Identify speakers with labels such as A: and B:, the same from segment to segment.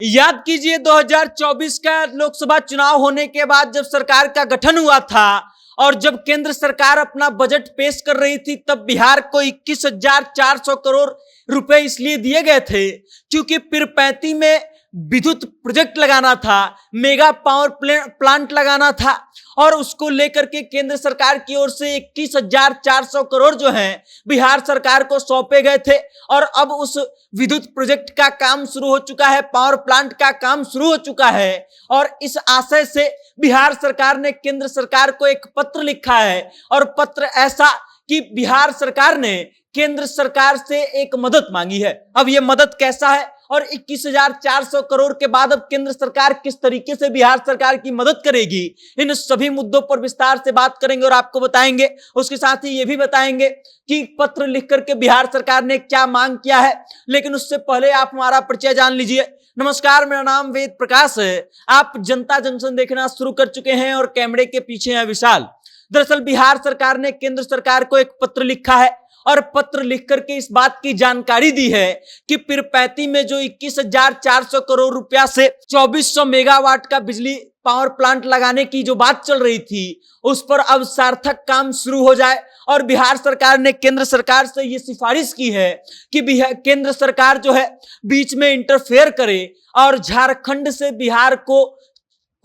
A: याद कीजिए 2024 का लोकसभा चुनाव होने के बाद जब सरकार का गठन हुआ था और जब केंद्र सरकार अपना बजट पेश कर रही थी, तब बिहार को 21,400 करोड़ रुपए इसलिए दिए गए थे क्योंकि पीरपैंती में विद्युत प्रोजेक्ट लगाना था, मेगा पावर प्लांट लगाना था और उसको लेकर के केंद्र सरकार की ओर से 21,400 करोड़ जो हैं बिहार सरकार को सौंपे गए थे। और अब उस विद्युत प्रोजेक्ट का काम शुरू हो चुका है, पावर प्लांट का काम शुरू हो चुका है और इस आशय से बिहार सरकार ने केंद्र सरकार को एक पत्र लिखा है और पत्र ऐसा कि बिहार सरकार ने केंद्र सरकार से एक मदद मांगी है। अब यह मदद कैसा है और 21,400 करोड़ के बाद अब केंद्र सरकार किस तरीके से बिहार सरकार की मदद करेगी, इन सभी मुद्दों पर विस्तार से बात करेंगे और आपको बताएंगे। उसके साथ ही ये भी बताएंगे कि पत्र लिख करके बिहार सरकार ने क्या मांग किया है। लेकिन उससे पहले आप हमारा परिचय जान लीजिए। नमस्कार, मेरा नाम वेद प्रकाश है। आप जनता जंक्शन देखना शुरू कर चुके हैं और कैमरे के पीछे है विशाल। दरअसल बिहार सरकार ने केंद्र सरकार को एक पत्र लिखा है और पत्र लिख करके इस बात की जानकारी दी है कि पीरपैंती में जो 21,400 करोड़ रुपया से 2400 मेगावाट का बिजली पावर प्लांट लगाने की जो बात चल रही थी, उस पर अब सार्थक काम शुरू हो जाए। और बिहार सरकार ने केंद्र सरकार से ये सिफारिश की है कि केंद्र सरकार जो है बीच में इंटरफेयर करे और झारखंड से बिहार को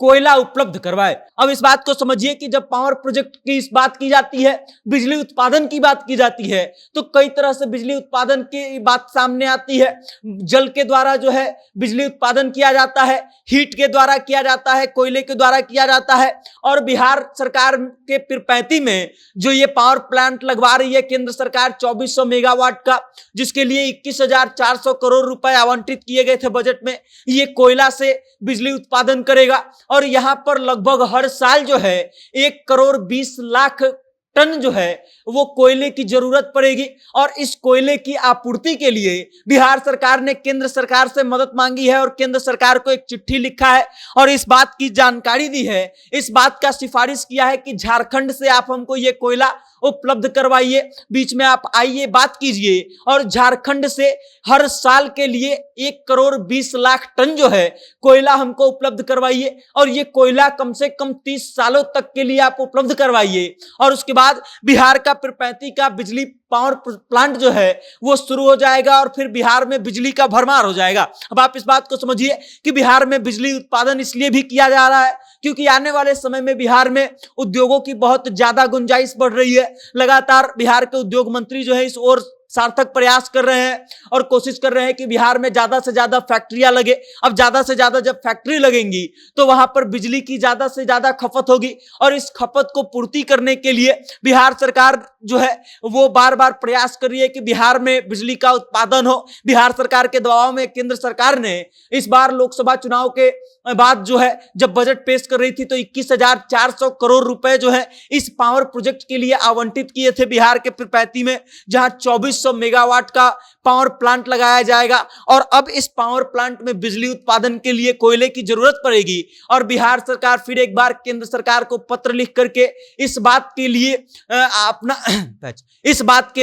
A: कोयला उपलब्ध करवाए। अब इस बात को समझिए कि जब पावर प्रोजेक्ट की इस बात की जाती है, बिजली उत्पादन की बात की जाती है, तो कई तरह से बिजली उत्पादन की बात सामने आती है। जल के द्वारा जो है बिजली उत्पादन किया जाता है, हीट के द्वारा किया जाता है, कोयले के द्वारा किया जाता है। और बिहार सरकार के पीरपैंती में जो ये पावर प्लांट लगवा रही है केंद्र सरकार 2400 मेगावाट का, जिसके लिए 21,400 करोड़ रुपए आवंटित किए गए थे बजट में, ये कोयला से बिजली उत्पादन करेगा। और यहां पर लगभग हर साल जो है 1,20,00,000 टन जो है वो कोयले की जरूरत पड़ेगी। और इस कोयले की आपूर्ति के लिए बिहार सरकार ने केंद्र सरकार से मदद मांगी है और केंद्र सरकार को एक चिट्ठी लिखा है और इस बात की जानकारी दी है, इस बात का सिफारिश किया है कि झारखंड से आप हमको ये कोयला उपलब्ध करवाइए, बीच में आप आइए, बात कीजिए और झारखंड से हर साल के लिए 1,20,00,000 टन जो है कोयला हमको उपलब्ध करवाइए। और ये कोयला कम से कम 30 सालों तक के लिए आप उपलब्ध करवाइए। और उसके बाद बिहार का पीरपैंती का बिजली पावर प्लांट जो है वो शुरू हो जाएगा और फिर बिहार में बिजली का भरमार हो जाएगा। अब आप इस बात को समझिए कि बिहार में बिजली उत्पादन इसलिए भी किया जा रहा है क्योंकि आने वाले समय में बिहार में उद्योगों की बहुत ज्यादा गुंजाइश बढ़ रही है। लगातार बिहार के उद्योग मंत्री जो है इस ओर सार्थक प्रयास कर रहे हैं और कोशिश कर रहे हैं कि बिहार में ज्यादा से ज्यादा फैक्ट्रियां लगे। अब ज्यादा से ज्यादा जब फैक्ट्री लगेंगी तो वहां पर बिजली की ज्यादा से ज्यादा खपत होगी और इस खपत को पूर्ति करने के लिए बिहार सरकार जो है वो बार बार प्रयास कर रही है कि बिहार में बिजली का उत्पादन हो। बिहार सरकार के दबाव में केंद्र सरकार ने इस बार लोकसभा चुनाव के बाद जो है जब बजट पेश कर रही थी तो 21,400 करोड़ रुपए जो है इस पावर प्रोजेक्ट के लिए आवंटित किए थे बिहार के पीरपैंती में, जहां 2400 मेगावाट का पावर प्लांट लगाया जाएगा। और अब इस पावर प्लांट में बिजली उत्पादन के लिए कोयले की जरूरत पड़ेगी और बिहार सरकार फिर एक बार केंद्र सरकार को पत्र लिख करके इस बात के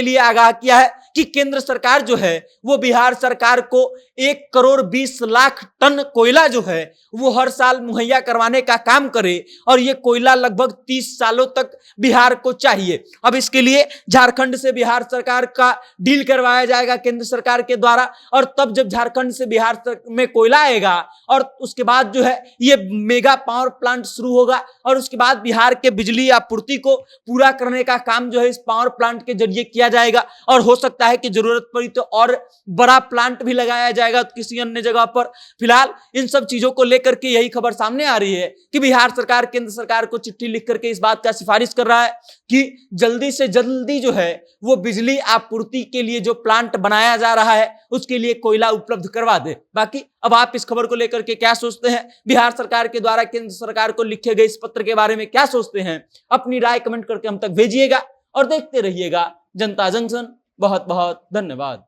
A: लिए आगाह किया है कि केंद्र सरकार जो है वो बिहार सरकार को 1,20,00,000 टन कोयला जो है वो हर साल मुहैया करवाने का काम करे और ये कोयला लगभग 30 सालों तक बिहार को चाहिए। अब इसके लिए झारखंड से बिहार सरकार का डील करवाया जाएगा केंद्र सरकार के द्वारा और तब जब झारखंड से बिहार में कोयला आएगा और उसके बाद जो है ये मेगा पावर प्लांट शुरू होगा और उसके बाद बिहार के बिजली आपूर्ति को पूरा करने का काम जो है इस पावर प्लांट के जरिए किया जाएगा। और हो सकता है कि जरूरत पड़ी तो और बड़ा प्लांट भी लगाया जाएगा किसी अन्य जगह पर। फिलहाल इन सब चीजों को लेकर के यही खबर सामने आ रही है कि बिहार सरकार केंद्र सरकार को चिट्ठी लिख करके इस बात का सिफारिश कर रहा है कि जल्दी से जल्दी जो है वो बिजली आपूर्ति के लिए जो प्लांट बनाया जा रहा है उसके लिए कोयला उपलब्ध करवा दे। बाकी अब आप इस खबर को लेकर के क्या सोचते हैं, बिहार सरकार के द्वारा केंद्र सरकार को लिखे गए इस पत्र के बारे में क्या सोचते हैं, अपनी राय कमेंट करके हम तक भेजिएगा और देखते रहिएगा जनता जंक्शन। बहुत बहुत धन्यवाद।